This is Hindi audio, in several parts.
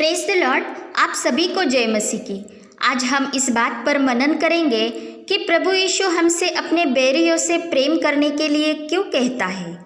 Praise the Lord. आप सभी को जय मसीह की। आज हम इस बात पर मनन करेंगे कि प्रभु यीशु हमसे अपने बैरियों से प्रेम करने के लिए क्यों कहता है।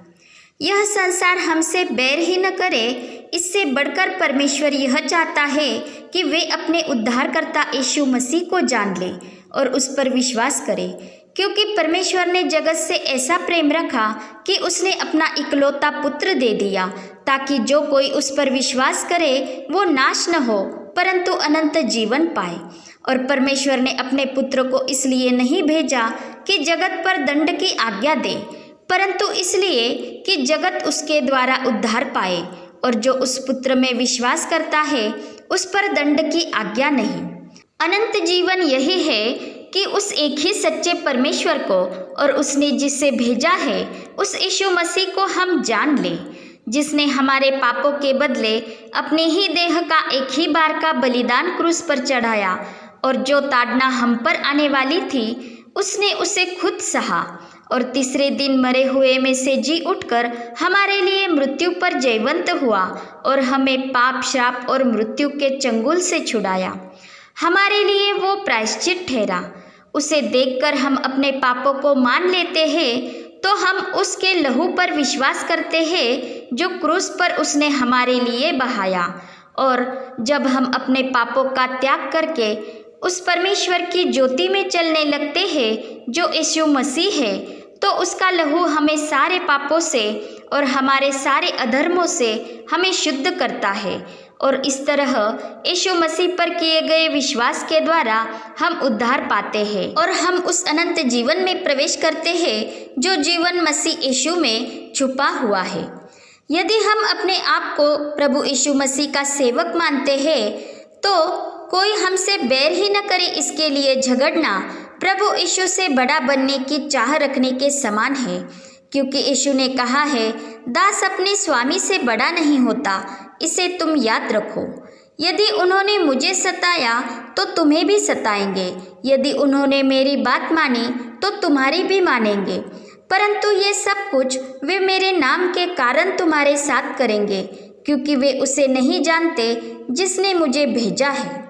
यह संसार हमसे बैर ही न करे, इससे बढ़कर परमेश्वर यह चाहता है कि वे अपने उद्धारकर्ता यीशु मसीह को जान ले और उस पर विश्वास करें, क्योंकि परमेश्वर ने जगत से ऐसा प्रेम रखा कि उसने अपना इकलौता पुत्र दे दिया, ताकि जो कोई उस पर विश्वास करे वो नाश न हो परंतु अनंत जीवन पाए। और परमेश्वर ने अपने पुत्र को इसलिए नहीं भेजा कि जगत पर दंड की आज्ञा दे, परंतु इसलिए कि जगत उसके द्वारा उद्धार पाए। और जो उस पुत्र में विश्वास करता है उस पर दंड की आज्ञा नहीं। अनंत जीवन यही है कि उस एक ही सच्चे परमेश्वर को और उसने जिसे भेजा है उस यीशु मसीह को हम जान लें, जिसने हमारे पापों के बदले अपने ही देह का एक ही बार का बलिदान क्रूस पर चढ़ाया, और जो ताड़ना हम पर आने वाली थी उसने उसे खुद सहा, और तीसरे दिन मरे हुए में से जी उठकर हमारे लिए मृत्यु पर जयवंत हुआ और हमें पाप, श्राप और मृत्यु के चंगुल से छुड़ाया। हमारे लिए वो प्रायश्चित ठहरा। उसे देखकर हम अपने पापों को मान लेते हैं तो हम उसके लहू पर विश्वास करते हैं जो क्रूस पर उसने हमारे लिए बहाया। और जब हम अपने पापों का त्याग करके उस परमेश्वर की ज्योति में चलने लगते हैं जो यीशु मसीह है, तो उसका लहू हमें सारे पापों से और हमारे सारे अधर्मों से हमें शुद्ध करता है। और इस तरह यीशु मसीह पर किए गए विश्वास के द्वारा हम उद्धार पाते हैं और हम उस अनंत जीवन में प्रवेश करते हैं जो जीवन मसीह यीशु में छुपा हुआ है। यदि हम अपने आप को प्रभु यीशु मसीह का सेवक मानते हैं तो कोई हमसे बैर ही न करे, इसके लिए झगड़ना प्रभु यीशु से बड़ा बनने की चाह रखने के समान है। क्योंकि यीशु ने कहा है, दास अपने स्वामी से बड़ा नहीं होता, इसे तुम याद रखो। यदि उन्होंने मुझे सताया तो तुम्हें भी सताएंगे, यदि उन्होंने मेरी बात मानी तो तुम्हारी भी मानेंगे। परंतु ये सब कुछ वे मेरे नाम के कारण तुम्हारे साथ करेंगे, क्योंकि वे उसे नहीं जानते जिसने मुझे भेजा है।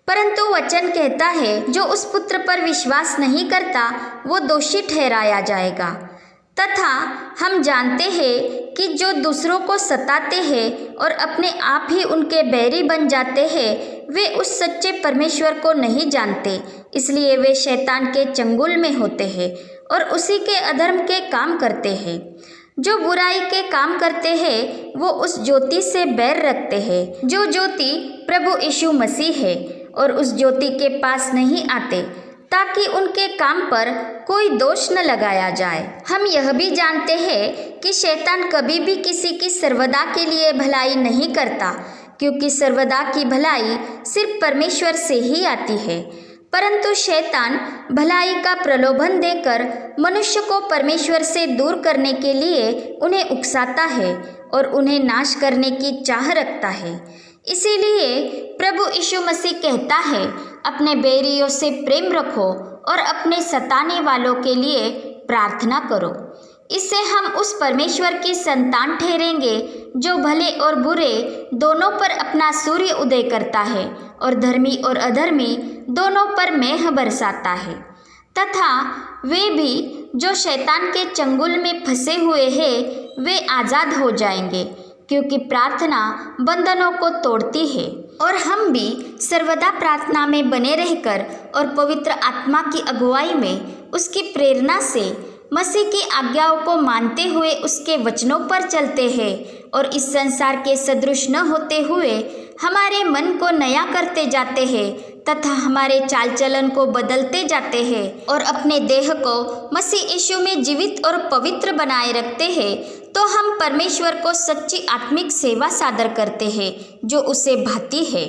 परंतु वचन कहता है, जो उस पुत्र पर विश्वास नहीं करता वो दोषी ठहराया जाएगा। तथा हम जानते हैं कि जो दूसरों को सताते हैं और अपने आप ही उनके बैरी बन जाते हैं, वे उस सच्चे परमेश्वर को नहीं जानते, इसलिए वे शैतान के चंगुल में होते हैं और उसी के अधर्म के काम करते हैं। जो बुराई के काम करते हैं वो उस ज्योति से बैर रखते हैं जो ज्योति प्रभु यीशु मसीह है, और उस ज्योति के पास नहीं आते, ताकि उनके काम पर कोई दोष न लगाया जाए। हम यह भी जानते हैं कि शैतान कभी भी किसी की सर्वदा के लिए भलाई नहीं करता, क्योंकि सर्वदा की भलाई सिर्फ परमेश्वर से ही आती है। परंतु शैतान भलाई का प्रलोभन देकर मनुष्य को परमेश्वर से दूर करने के लिए उन्हें उकसाता है और उन्हें नाश करने की चाह रखता है। इसीलिए प्रभु यीशु मसीह कहता है, अपने बैरियों से प्रेम रखो और अपने सताने वालों के लिए प्रार्थना करो। इससे हम उस परमेश्वर की संतान ठहरेंगे जो भले और बुरे दोनों पर अपना सूर्य उदय करता है और धर्मी और अधर्मी दोनों पर मेघ बरसाता है। तथा वे भी जो शैतान के चंगुल में फंसे हुए हैं वे आज़ाद हो जाएंगे, क्योंकि प्रार्थना बंधनों को तोड़ती है। और हम भी सर्वदा प्रार्थना में बने रहकर और पवित्र आत्मा की अगुवाई में उसकी प्रेरणा से मसीह की आज्ञाओं को मानते हुए उसके वचनों पर चलते हैं और इस संसार के सदृश न होते हुए हमारे मन को नया करते जाते हैं तथा हमारे चाल चलन को बदलते जाते हैं और अपने देह को मसीह यीशु में जीवित और पवित्र बनाए रखते हैं, तो हम परमेश्वर को सच्ची आत्मिक सेवा सादर करते हैं जो उसे भाती है,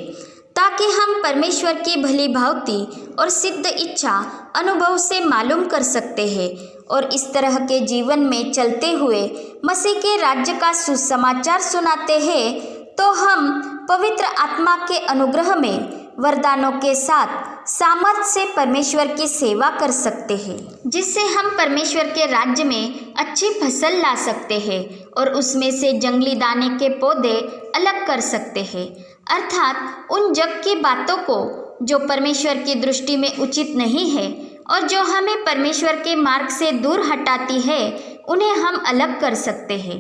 ताकि हम परमेश्वर की भली भांति और सिद्ध इच्छा अनुभव से मालूम कर सकते हैं और इस तरह के जीवन में चलते हुए मसीह के राज्य का सुसमाचार सुनाते हैं। तो हम पवित्र आत्मा के अनुग्रह में वरदानों के साथ सामर्थ से परमेश्वर की सेवा कर सकते हैं, जिससे हम परमेश्वर के राज्य में अच्छी फसल ला सकते हैं और उसमें से जंगली दाने के पौधे अलग कर सकते हैं। अर्थात उन जग की बातों को जो परमेश्वर की दृष्टि में उचित नहीं है और जो हमें परमेश्वर के मार्ग से दूर हटाती है, उन्हें हम अलग कर सकते हैं।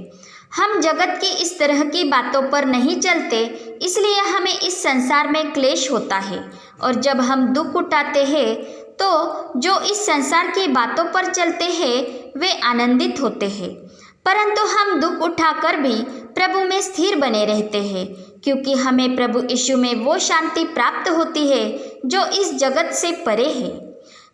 हम जगत की इस तरह की बातों पर नहीं चलते, इसलिए हमें इस संसार में क्लेश होता है। और जब हम दुख उठाते हैं तो जो इस संसार की बातों पर चलते हैं वे आनंदित होते हैं। परंतु हम दुख उठाकर भी प्रभु में स्थिर बने रहते हैं, क्योंकि हमें प्रभु यीशु में वो शांति प्राप्त होती है जो इस जगत से परे है,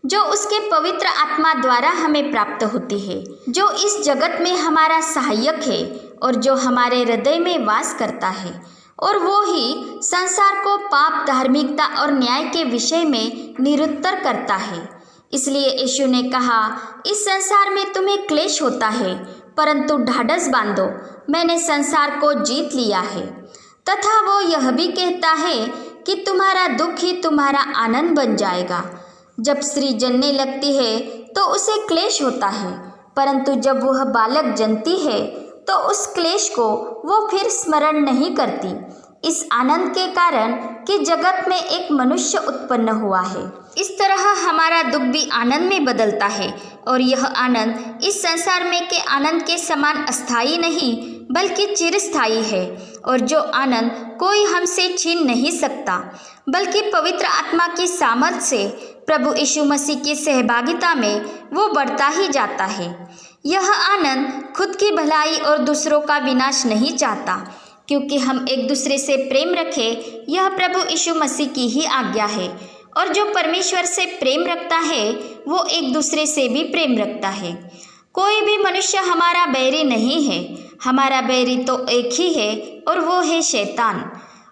जो उसके पवित्र आत्मा द्वारा हमें प्राप्त होती है, जो इस जगत में हमारा सहायक है और जो हमारे हृदय में वास करता है। और वो ही संसार को पाप, धार्मिकता और न्याय के विषय में निरुत्तर करता है। इसलिए यीशु ने कहा, इस संसार में तुम्हें क्लेश होता है, परंतु ढाढ़स बांधो, मैंने संसार को जीत लिया है। तथा वो यह भी कहता है कि तुम्हारा दुख ही तुम्हारा आनंद बन जाएगा। जब स्त्री जन्ने लगती है तो उसे क्लेश होता है, परंतु जब वह बालक जनती है तो उस क्लेश को वो फिर स्मरण नहीं करती, इस आनंद के कारण कि जगत में एक मनुष्य उत्पन्न हुआ है। इस तरह हमारा दुख भी आनंद में बदलता है, और यह आनंद इस संसार में के आनंद के समान अस्थायी नहीं बल्कि चिरस्थायी है। और जो आनंद कोई हमसे छीन नहीं सकता, बल्कि पवित्र आत्मा की सामर्थ से प्रभु यीशु मसीह की सहभागिता में वो बढ़ता ही जाता है। यह आनंद खुद की भलाई और दूसरों का विनाश नहीं चाहता, क्योंकि हम एक दूसरे से प्रेम रखें, यह प्रभु यीशु मसीह की ही आज्ञा है। और जो परमेश्वर से प्रेम रखता है वो एक दूसरे से भी प्रेम रखता है। कोई भी मनुष्य हमारा बैरी नहीं है, हमारा बैरी तो एक ही है और वो है शैतान।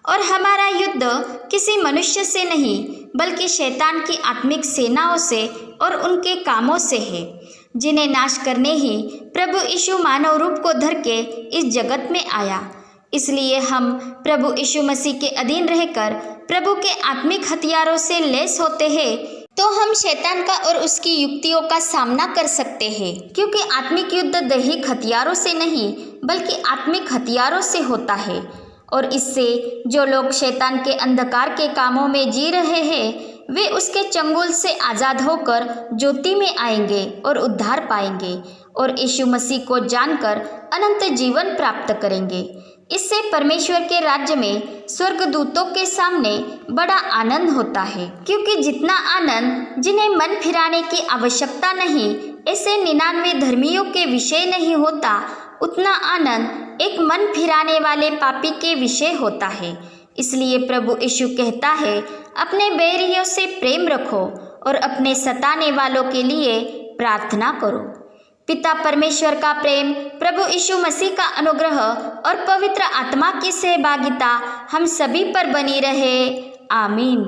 और हमारा युद्ध किसी मनुष्य से नहीं बल्कि शैतान की आत्मिक सेनाओं से और उनके कामों से है, जिन्हें नाश करने ही प्रभु यीशु मानव रूप को धर के इस जगत में आया। इसलिए हम प्रभु यीशु मसीह के अधीन रहकर प्रभु के आत्मिक हथियारों से लैस होते हैं, तो हम शैतान का और उसकी युक्तियों का सामना कर सकते हैं। क्योंकि आत्मिक युद्ध दैहिक हथियारों से नहीं बल्कि आत्मिक हथियारों से होता है। और इससे जो लोग शैतान के अंधकार के कामों में जी रहे हैं वे उसके चंगुल से आज़ाद होकर ज्योति में आएंगे और उद्धार पाएंगे और यीशु मसीह को जानकर अनंत जीवन प्राप्त करेंगे। इससे परमेश्वर के राज्य में स्वर्गदूतों के सामने बड़ा आनंद होता है, क्योंकि जितना आनंद जिन्हें मन फिराने की आवश्यकता नहीं ऐसे 99 धर्मियों के विषय नहीं होता, उतना आनंद एक मन फिराने वाले पापी के विषय होता है। इसलिए प्रभु यीशु कहता है, अपने बैरियों से प्रेम रखो और अपने सताने वालों के लिए प्रार्थना करो। पिता परमेश्वर का प्रेम, प्रभु यीशु मसीह का अनुग्रह और पवित्र आत्मा की सहभागिता हम सभी पर बनी रहे। आमीन।